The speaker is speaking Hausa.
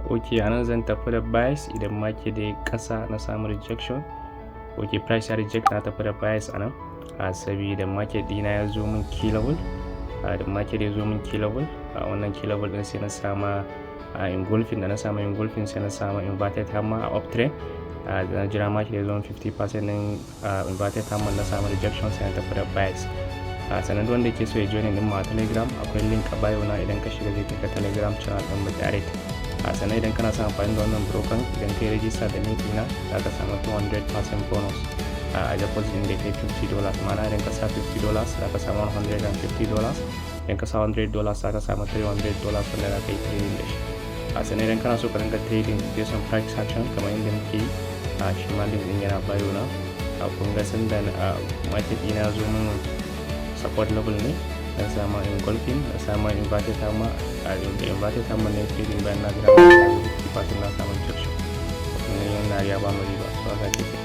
Ok, a nan zan tafi da bias idan market dai ƙasa na samu rejection. Ok, price ya reject na tafi da bias a nan. Saboda market ɗina ya zo min key level. Da market ya zo min key level, wannan key level ɗin sai na sama engulfing, da na sama engulfing sai na sama inverted hammer a uptrend. Da na jira market ya zo min 50% ɗin inverted hammer na sama rejection sai na tafi da bias. Sannan wanda ke so ya join din mu a Telegram, akwai link a bio na, idan ka shiga zai kai ka Telegram channel ɗin mu direct. Sannan idan kana son amfani da wannan broker, idan kai register da link ɗina za ka samu 200% bonus a deposit ɗin da kai $50. Ma'ana idan ka sa $50 za ka samu $150. Idan ka sa $100 za ka samu $300 wanda za ka yi trading da shi. Sannan idan kana so ka dinga trading based on price action kamar yadda muke yi, shi ma link ɗin yana bio na. Kun ga sanda market ɗina zo mun support level ne, na sama engulfing, na sama inverted hammer. Inverted hammer ne trading bayan na jira 50% na samu rejection. Wannan yana ya ba mu riba, so haka take.